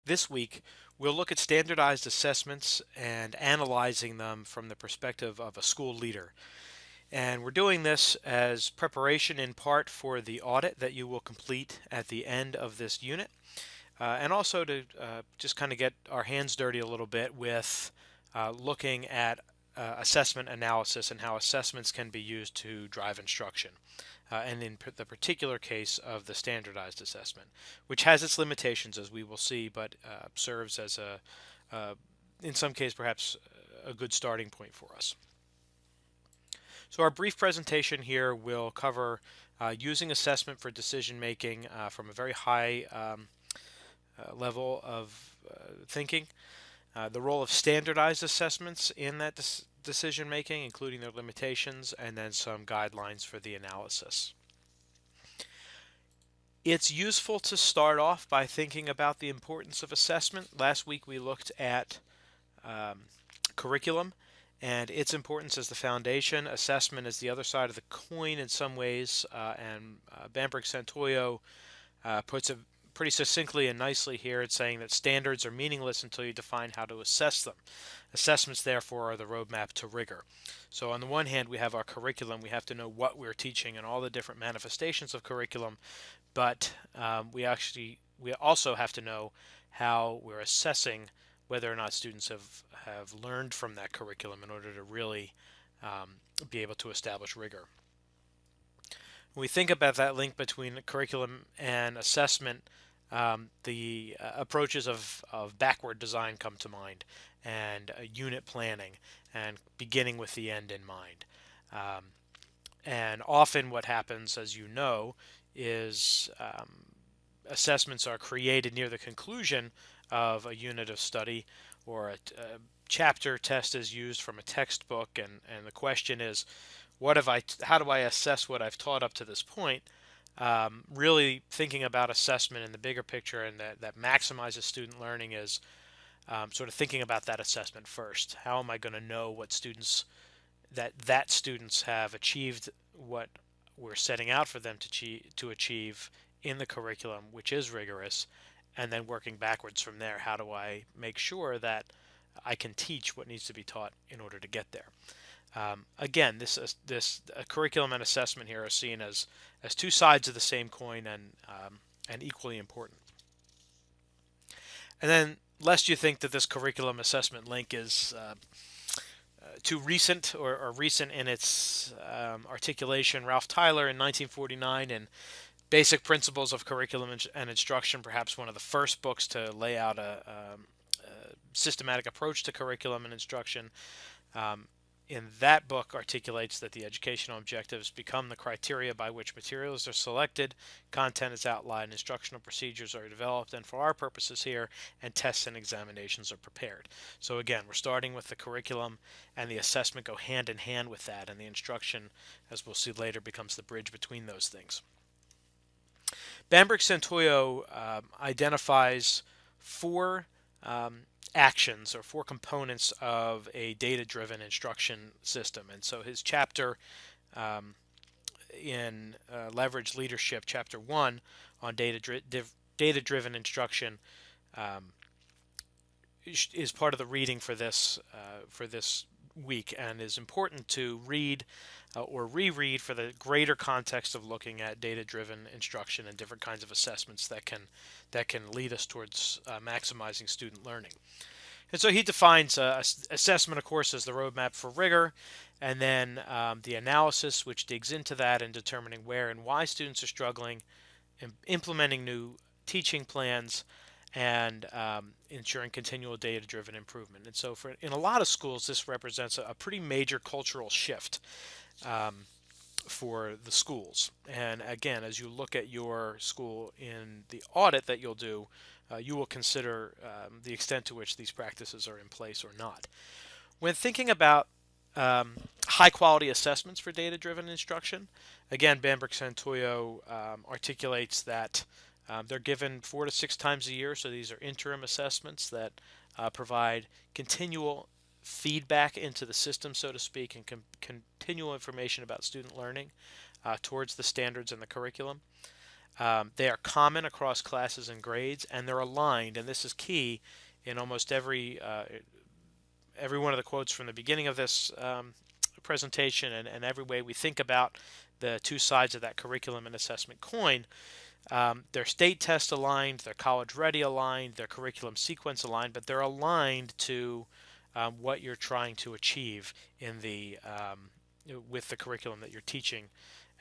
This week, we'll look at standardized assessments and analyzing them from the perspective of a school leader. And we're doing this as preparation in part for the audit that you will complete at the end of this unit, and also to just kind of get our hands dirty a little bit with looking at assessment analysis and how assessments can be used to drive instruction. And in the particular case of the standardized assessment, which has its limitations, as we will see, but serves as uh, in some case, perhaps a good starting point for us. So our brief presentation here will cover using assessment for decision making from a very high level of thinking, the role of standardized assessments in that decision making, including their limitations, and then some guidelines for the analysis. It's useful to start off by thinking about the importance of assessment. Last week we looked at um, curriculum and its importance as the foundation. Assessment is the other side of the coin in some ways, and Bambrick-Santoyo puts it pretty succinctly and nicely here. It's saying that standards are meaningless until you define how to assess them. Assessments, therefore, are the roadmap to rigor. So on the one hand, we have our curriculum. We have to know what we're teaching and all the different manifestations of curriculum, but we also have to know how we're assessing whether or not students have learned from that curriculum in order to really be able to establish rigor. When we think about that link between curriculum and assessment, the approaches of backward design come to mind, and unit planning, and beginning with the end in mind. Um, and often what happens, as you know, is assessments are created near the conclusion of a unit of study, or a chapter test is used from a textbook, and the question is, how do I assess what I've taught up to this point? Really thinking about assessment in the bigger picture, and that maximizes student learning, is sort of thinking about that assessment first. How am I going to know what students have achieved what we're setting out for them to achieve in the curriculum, which is rigorous, and then working backwards from there. How do I make sure that I can teach what needs to be taught in order to get there? Again, this curriculum and assessment here are seen as two sides of the same coin, and equally important. And then, lest you think that this curriculum assessment link is too recent, or recent in its articulation, Ralph Tyler in 1949 in Basic Principles of Curriculum and Instruction, perhaps one of the first books to lay out a systematic approach to curriculum and instruction, in that book articulates that the educational objectives become the criteria by which materials are selected, content is outlined, instructional procedures are developed, and for our purposes here, and tests and examinations are prepared. So again, we're starting with the curriculum, and the assessment go hand in hand with that, and the instruction, as we'll see later, becomes the bridge between those things. Bambrick-Santoyo identifies four actions, or four components of a data-driven instruction system. And so his chapter in Leverage Leadership, chapter 1 on data-driven instruction, is part of the reading for this week, and is important to read or reread for the greater context of looking at data-driven instruction and different kinds of assessments that can lead us towards maximizing student learning. And so he defines assessment, of course, as the roadmap for rigor, and then the analysis, which digs into that and determining where and why students are struggling, implementing new teaching plans, and ensuring continual data-driven improvement. And so in a lot of schools, this represents a pretty major cultural shift for the schools. And again, as you look at your school in the audit that you'll do, you will consider the extent to which these practices are in place or not. When thinking about high quality assessments for data-driven instruction, again, Bambrick-Santoyo articulates that they're given 4 to 6 times a year, so these are interim assessments that provide continual feedback into the system, so to speak, and continual information about student learning towards the standards and the curriculum. They are common across classes and grades, and they're aligned, and this is key in almost every one of the quotes from the beginning of this presentation, and every way we think about the two sides of that curriculum and assessment coin. They're state test aligned, they're college ready aligned, they're curriculum sequence aligned, but they're aligned to what you're trying to achieve in the with the curriculum that you're teaching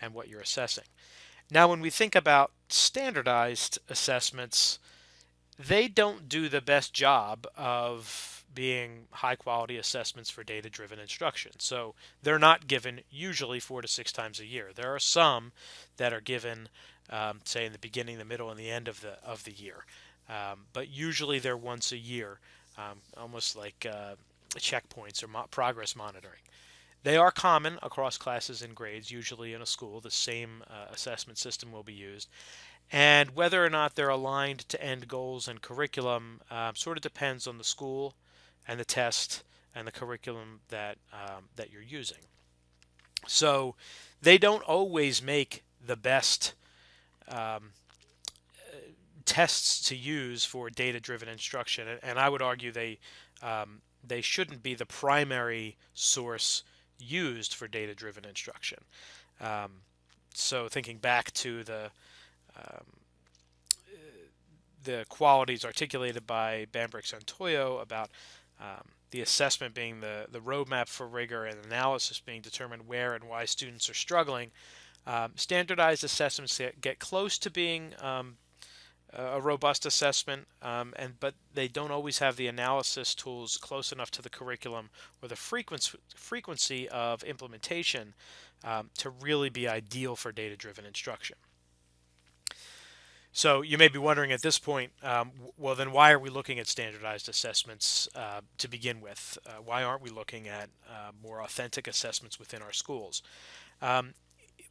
and what you're assessing. Now, when we think about standardized assessments, they don't do the best job of being high quality assessments for data driven instruction. So they're not given usually 4 to 6 times a year. There are some that are given, say, in the beginning, the middle, and the end of the year. But usually they're once a year, almost like checkpoints or progress monitoring. They are common across classes and grades. Usually in a school, the same assessment system will be used. And whether or not they're aligned to end goals and curriculum sort of depends on the school and the test and the curriculum that you're using. So they don't always make the best um, tests to use for data-driven instruction, and I would argue they shouldn't be the primary source used for data-driven instruction. Um, so thinking back to um, the qualities articulated by Bambrick Santoyo about the assessment being the roadmap for rigor and analysis being determined where and why students are struggling. Standardized assessments get close to being a robust assessment, but they don't always have the analysis tools close enough to the curriculum or the frequency of implementation to really be ideal for data-driven instruction. So you may be wondering at this point, well, then why are we looking at standardized assessments to begin with? Why aren't we looking at more authentic assessments within our schools? Um,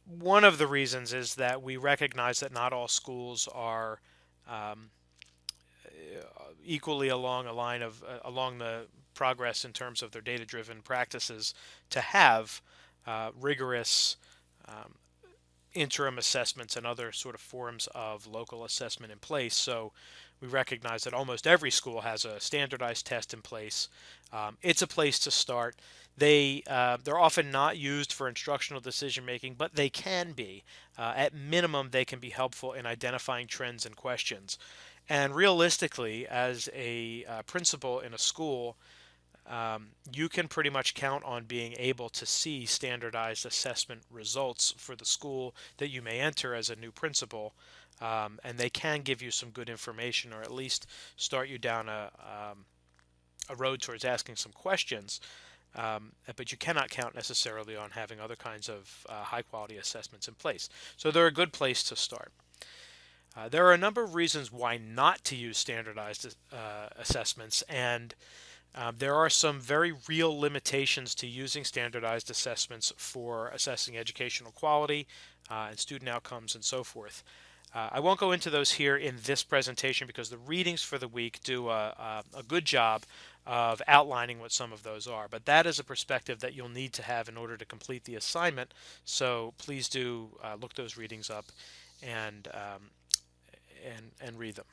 One of the reasons is that we recognize that not all schools are um, equally along a line of along the progress in terms of their data-driven practices to have rigorous um, interim assessments and other sort of forms of local assessment in place. So we recognize that almost every school has a standardized test in place. It's a place to start. They're often not used for instructional decision making, but they can be. At minimum, they can be helpful in identifying trends and questions. And realistically, as a principal in a school, you can pretty much count on being able to see standardized assessment results for the school that you may enter as a new principal. And they can give you some good information or at least start you down a road towards asking some questions. But you cannot count necessarily on having other kinds of high quality assessments in place. So they're a good place to start. There are a number of reasons why not to use standardized assessments, and there are some very real limitations to using standardized assessments for assessing educational quality and student outcomes and so forth. I won't go into those here in this presentation because the readings for the week do a good job of outlining what some of those are, but that is a perspective that you'll need to have in order to complete the assignment, so please do look those readings up and, and read them.